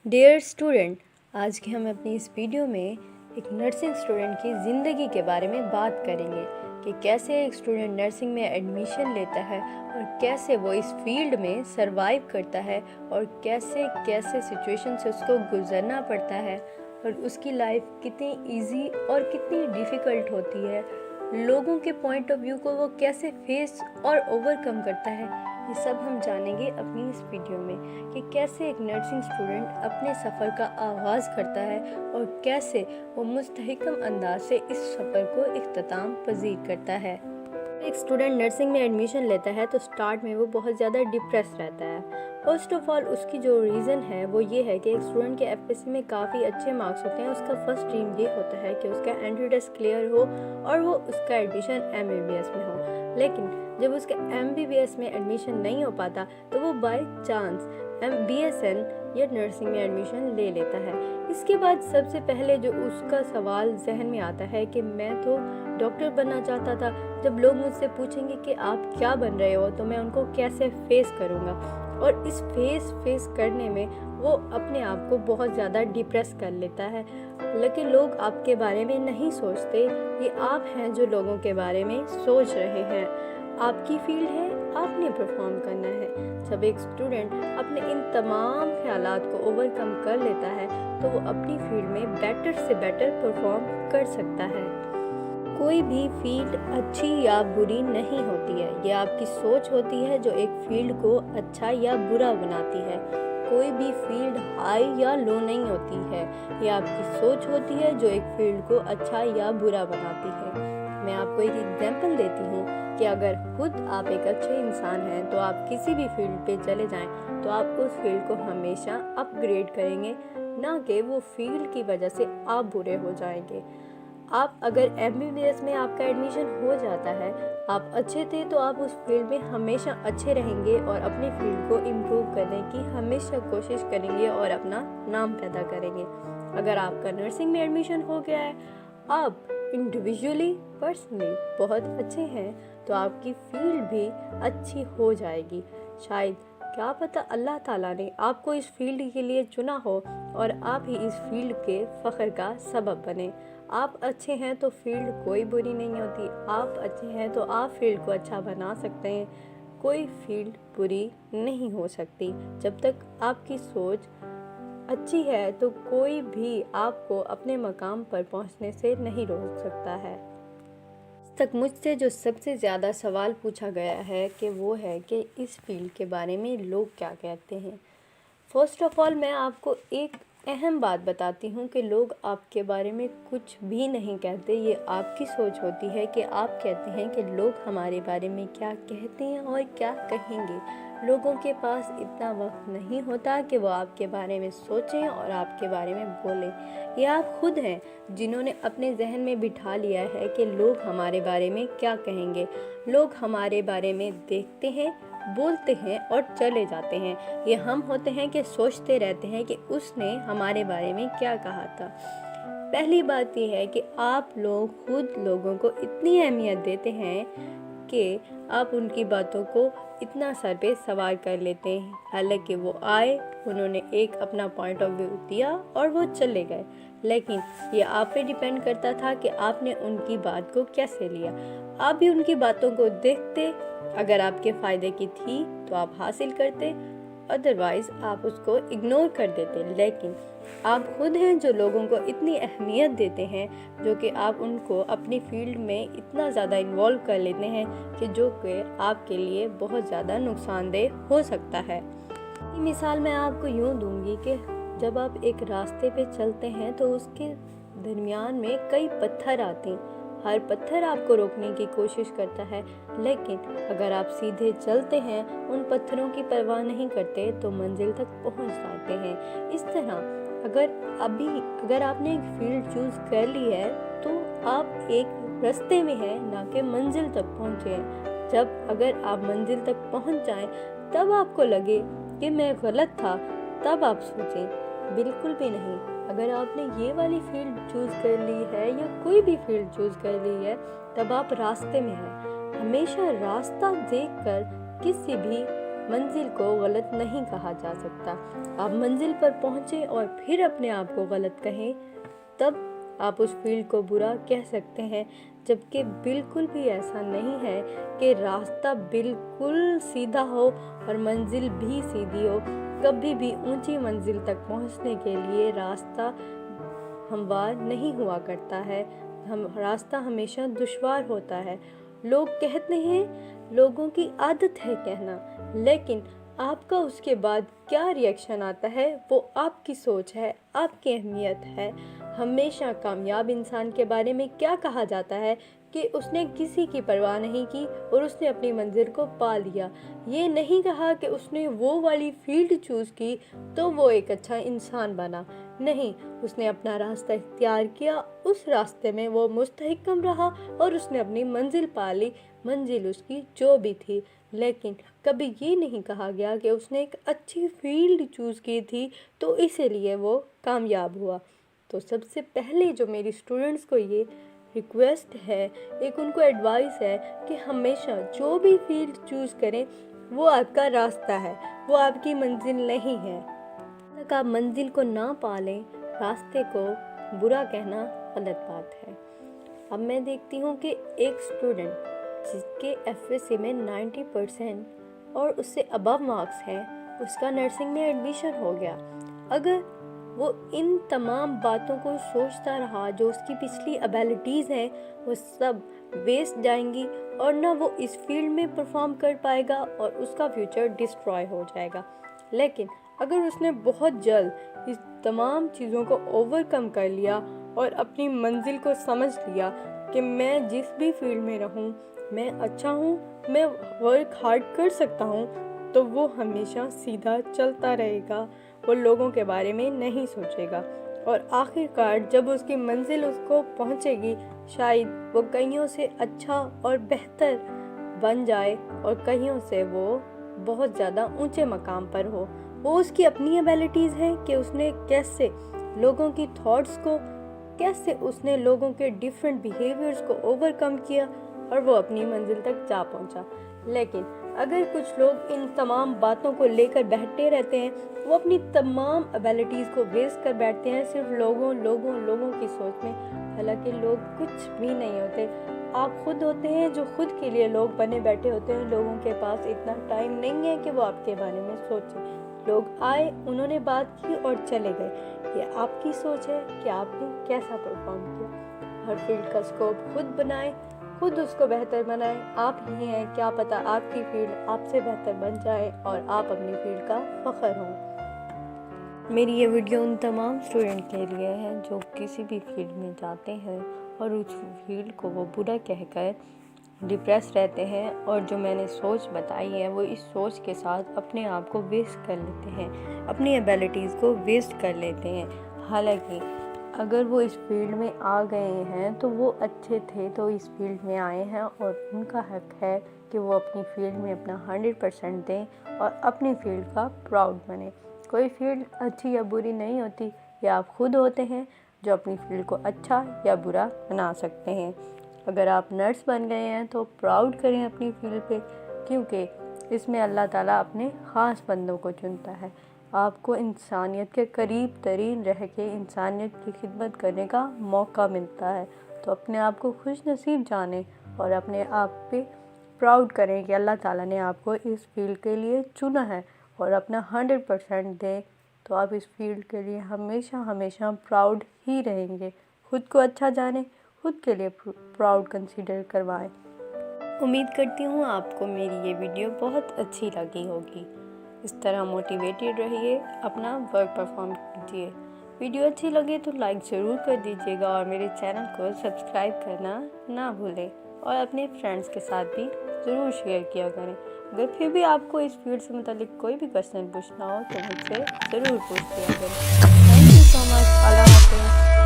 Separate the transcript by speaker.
Speaker 1: Dear student, आज के हम अपनी इस वीडियो में एक नर्सिंग स्टूडेंट की ज़िंदगी के बारे में बात करेंगे कि कैसे एक स्टूडेंट नर्सिंग में एडमिशन लेता है और कैसे वो इस फील्ड में सरवाइव करता है और कैसे कैसे सिचुएशन से उसको गुजरना पड़ता है और उसकी लाइफ कितनी इजी और कितनी डिफ़िकल्ट होती है, लोगों के पॉइंट ऑफ व्यू को वो कैसे फेस और ओवरकम करता है। ये सब हम जानेंगे अपनी इस वीडियो में कि कैसे एक नर्सिंग स्टूडेंट अपने सफ़र का आगाज़ करता है और कैसे वो मुस्तहकम अंदाज से इस सफ़र को इख्तिताम पजीर करता है। एक स्टूडेंट नर्सिंग में एडमिशन लेता है तो स्टार्ट में वो बहुत ज़्यादा डिप्रेस रहता है। फर्स्ट ऑफ ऑल उसकी जो रीज़न है वो ये है कि एक स्टूडेंट के एफएससी में काफ़ी अच्छे मार्क्स होते हैं। उसका फर्स्ट ड्रीम ये होता है कि उसका एंट्री टेस्ट क्लियर हो और वो उसका एडमिशन एमबीबीएस में हो, लेकिन जब उसका एमबीबीएस में एडमिशन नहीं हो पाता तो वो बाय चांस बीएसएन या नर्सिंग में एडमिशन ले लेता है। इसके बाद सबसे पहले जो उसका सवाल जहन में आता है कि मैं तो डॉक्टर बनना चाहता था, जब लोग मुझसे पूछेंगे कि आप क्या बन रहे हो तो मैं उनको कैसे फेस करूँगा। और इस फेस करने में वो अपने आप को बहुत ज़्यादा डिप्रेस कर लेता है। लेकिन लोग आपके बारे में नहीं सोचते, ये आप हैं जो लोगों के बारे में सोच रहे हैं। आपकी फील्ड है, आपने परफॉर्म करना है। जब एक स्टूडेंट अपने इन तमाम ख्यालात को ओवरकम कर लेता है तो वो अपनी फील्ड में बेटर से बेटर परफॉर्म कर सकता है। कोई भी फील्ड अच्छी या बुरी नहीं होती है, ये आपकी सोच होती है जो एक फील्ड को अच्छा या बुरा बनाती है। कोई भी फील्ड हाई या लो नहीं होती है, ये आपकी सोच होती है जो एक फील्ड को अच्छा या बुरा बनाती है। मैं आपको एक एग्जांपल देती हूँ कि अगर खुद आप एक अच्छे इंसान हैं तो आप किसी भी फील्ड पे चले जाएं तो आप उस फील्ड को हमेशा अपग्रेड करेंगे, ना कि वो फील्ड की वजह से आप बुरे हो जाएंगे। आप अगर एमबीबीएस में आपका एडमिशन हो जाता है, आप अच्छे थे तो आप उस फील्ड में हमेशा अच्छे रहेंगे और अपनी फील्ड को इम्प्रूव करने की हमेशा कोशिश करेंगे और अपना नाम पैदा करेंगे। अगर आपका नर्सिंग में एडमिशन हो गया है, आप इंडिविजुअली पर्सनली बहुत अच्छे हैं तो आपकी फील्ड भी अच्छी हो जाएगी। शायद क्या पता अल्लाह ताला ने आपको इस फील्ड के लिए चुना हो और आप ही इस फील्ड के फ़ख्र का सबब बने। आप अच्छे हैं तो फील्ड कोई बुरी नहीं होती, आप अच्छे हैं तो आप फील्ड को अच्छा बना सकते हैं। कोई फील्ड बुरी नहीं हो सकती। जब तक आपकी सोच अच्छी है तो कोई भी आपको अपने मकाम पर पहुंचने से नहीं रोक सकता है। तक मुझसे जो सबसे ज़्यादा सवाल पूछा गया है कि वो है कि इस फील्ड के बारे में लोग क्या कहते हैं। फर्स्ट ऑफ ऑल मैं आपको एक अहम बात बताती हूँ कि लोग आपके बारे में कुछ भी नहीं कहते, ये आपकी सोच होती है कि आप कहते हैं कि लोग हमारे बारे में क्या कहते हैं और क्या कहेंगे। लोगों के पास इतना वक्त नहीं होता कि वो आपके बारे में सोचें और आपके बारे में बोलें। ये आप खुद हैं जिन्होंने अपने जहन में बिठा लिया है कि लोग हमारे बारे में क्या कहेंगे। लोग हमारे बारे में देखते हैं, बोलते हैं और चले जाते हैं। ये हम होते हैं कि सोचते रहते हैं कि उसने हमारे बारे में क्या कहा था। पहली बात ये है कि आप लोग खुद लोगों को इतनी अहमियत देते हैं कि आप उनकी बातों को इतना सर पे सवार कर लेते हैं। हालांकि वो आए, उन्होंने एक अपना पॉइंट ऑफ व्यू दिया और वो चले गए, लेकिन ये आप पे डिपेंड करता था कि आपने उनकी बात को कैसे लिया। आप भी उनकी बातों को देखते, अगर आपके फ़ायदे की थी तो आप हासिल करते, अदरवाइज़ आप उसको इग्नोर कर देते। लेकिन आप खुद हैं जो लोगों को इतनी अहमियत देते हैं, जो कि आप उनको अपनी फील्ड में इतना ज़्यादा इन्वॉल्व कर लेते हैं कि जो कि आपके लिए बहुत ज़्यादा नुकसानदेह हो सकता है। मिसाल मैं आपको यूँ दूंगी कि जब आप एक रास्ते पे चलते हैं तो उसके दरमियान में कई पत्थर आते हैं। हर पत्थर आपको रोकने की कोशिश करता है, लेकिन अगर आप सीधे चलते हैं, उन पत्थरों की परवाह नहीं करते तो मंजिल तक पहुंच जाते हैं। इस तरह अगर आपने एक फील्ड चूज़ कर ली है तो आप एक रास्ते में हैं, ना कि मंजिल तक पहुंचे हैं। जब अगर आप मंजिल तक पहुंच जाएं तब आपको लगे कि मैं गलत था, तब आप सोचें, बिल्कुल भी नहीं। अगर आपने ये वाली फील्ड चूज़ कर ली है या कोई भी फील्ड चूज़ कर ली है, तब आप रास्ते में हैं। हमेशा रास्ता देखकर किसी भी منزل کو غلط نہیں کہا جا سکتا۔ آپ منزل پر پہنچیں اور پھر اپنے آپ کو غلط کہیں، تب آپ اس فیلڈ کو برا کہہ سکتے ہیں، جبکہ بالکل بھی ایسا نہیں ہے کہ راستہ بالکل سیدھا ہو اور منزل بھی سیدھی ہو۔ کبھی بھی اونچی منزل تک پہنچنے کے لیے راستہ ہموار نہیں ہوا کرتا ہے، راستہ ہمیشہ دشوار ہوتا ہے۔ لوگ کہتے ہیں، لوگوں کی عادت ہے کہنا، لیکن آپ کا اس کے بعد کیا ری ایکشن آتا ہے وہ آپ کی سوچ ہے، آپ کی اہمیت ہے۔ ہمیشہ کامیاب انسان کے بارے میں کیا کہا جاتا ہے کہ اس نے کسی کی پرواہ نہیں کی اور اس نے اپنی منزل کو پا لیا۔ یہ نہیں کہا کہ اس نے وہ والی فیلڈ چوز کی تو وہ ایک اچھا انسان بنا، نہیں، اس نے اپنا راستہ اختیار کیا، اس راستے میں وہ مستحکم رہا اور اس نے اپنی منزل پا لی، منزل اس کی جو بھی تھی۔ لیکن کبھی یہ نہیں کہا گیا کہ اس نے ایک اچھی فیلڈ چوز کی تھی تو اسی لیے وہ کامیاب ہوا۔ تو سب سے پہلے جو میری اسٹوڈنٹس کو یہ ریکویسٹ ہے، ایک ان کو ایڈوائس ہے کہ ہمیشہ جو بھی فیلڈ چوز کریں وہ آپ کا راستہ ہے، وہ آپ کی منزل نہیں ہے۔ جب تک آپ منزل کو نہ پالیں، راستے کو برا کہنا غلط بات ہے۔ اب میں دیکھتی ہوں کہ ایک اسٹوڈنٹ جس کے FSC میں 90% اور اس سے ابو مارکس ہیں، اس کا نرسنگ میں ایڈمیشن ہو گیا۔ اگر وہ ان تمام باتوں کو سوچتا رہا، جو اس کی پچھلی ابیلٹیز ہیں وہ سب ویسٹ جائیں گی اور نہ وہ اس فیلڈ میں پرفارم کر پائے گا اور اس کا فیوچر ڈسٹروائے ہو جائے گا۔ لیکن اگر اس نے بہت جلد اس تمام چیزوں کو اوورکم کر لیا اور اپنی منزل کو سمجھ لیا کہ میں جس بھی فیلڈ میں رہوں میں اچھا ہوں، میں ورک ہارڈ کر سکتا ہوں، تو وہ ہمیشہ سیدھا چلتا رہے گا، وہ لوگوں کے بارے میں نہیں سوچے گا، اور آخر کار جب اس کی منزل اس کو پہنچے گی شاید وہ کئیوں سے اچھا اور بہتر بن جائے اور کئیوں سے وہ بہت زیادہ اونچے مقام پر ہو۔ وہ اس کی اپنی ایبیلٹیز ہیں کہ اس نے کیسے لوگوں کی تھاٹس کو، کیسے اس نے لوگوں کے ڈیفرنٹ بیہیویئرز کو اوورکم کیا اور وہ اپنی منزل تک جا پہنچا۔ لیکن اگر کچھ لوگ ان تمام باتوں کو لے کر بیٹھتے رہتے ہیں، وہ اپنی تمام ایبیلٹیز کو ویسٹ کر بیٹھتے ہیں صرف لوگوں کی سوچ میں، حالانکہ لوگ کچھ بھی نہیں ہوتے، آپ خود ہوتے ہیں جو خود کے لیے لوگ بنے بیٹھے ہوتے ہیں۔ لوگوں کے پاس اتنا ٹائم نہیں ہے کہ وہ آپ کے بارے میں سوچیں۔ لوگ آئے، انہوں نے بات کی اور چلے گئے، یہ آپ کی سوچ ہے کہ آپ نے کیسا پرفارم کیا۔ ہر فیلڈ کا اسکوپ خود بنائیں، خود اس کو بہتر بنائیں۔ آپ ہی ہیں، کیا پتہ آپ کی فیلڈ آپ سے بہتر بن جائے اور آپ اپنی فیلڈ کا فخر ہوں۔ میری یہ ویڈیو ان تمام اسٹوڈنٹ کے لیے ہے جو کسی بھی فیلڈ میں جاتے ہیں اور اس فیلڈ کو وہ برا کہہ کر ڈپریس رہتے ہیں، اور جو میں نے سوچ بتائی ہے وہ اس سوچ کے ساتھ اپنے آپ کو ویسٹ کر لیتے ہیں، اپنی ایبیلٹیز کو ویسٹ کر لیتے ہیں۔ حالانکہ اگر وہ اس فیلڈ میں آ گئے ہیں تو وہ اچھے تھے تو اس فیلڈ میں آئے ہیں، اور ان کا حق ہے کہ وہ اپنی فیلڈ میں اپنا 100% دیں اور اپنی فیلڈ کا پراؤڈ بنیں۔ کوئی فیلڈ اچھی یا بری نہیں ہوتی، یہ آپ خود ہوتے ہیں جو اپنی فیلڈ کو اچھا یا برا بنا سکتے ہیں۔ اگر آپ نرس بن گئے ہیں تو پراؤڈ کریں اپنی فیلڈ پہ، کیونکہ اس میں اللہ تعالیٰ اپنے خاص بندوں کو چنتا ہے۔ آپ کو انسانیت کے قریب ترین رہ کے انسانیت کی خدمت کرنے کا موقع ملتا ہے، تو اپنے آپ کو خوش نصیب جانیں اور اپنے آپ پہ پراؤڈ کریں کہ اللہ تعالیٰ نے آپ کو اس فیلڈ کے لیے چنا ہے، اور اپنا 100% دیں تو آپ اس فیلڈ کے لیے ہمیشہ پراؤڈ ہی رہیں گے۔ خود کو اچھا جانیں، خود کے لیے پراؤڈ کنسیڈر کروائیں۔ امید کرتی ہوں آپ کو میری یہ ویڈیو بہت اچھی لگی ہوگی۔ اس طرح موٹیویٹڈ رہیے، اپنا ورک پرفارم کیجیے۔ ویڈیو اچھی لگے تو لائک ضرور کر دیجیے گا اور میرے چینل کو سبسکرائب کرنا نہ بھولیں، اور اپنے فرینڈس کے ساتھ بھی ضرور شیئر کیا کریں۔ اگر پھر بھی آپ کو اس فیلڈ سے متعلق کوئی بھی کویسچن پوچھنا ہو تو مجھ سے ضرور پوچھ لیا کریں۔ تھینک یو سو مچ۔ اللہ حافظ۔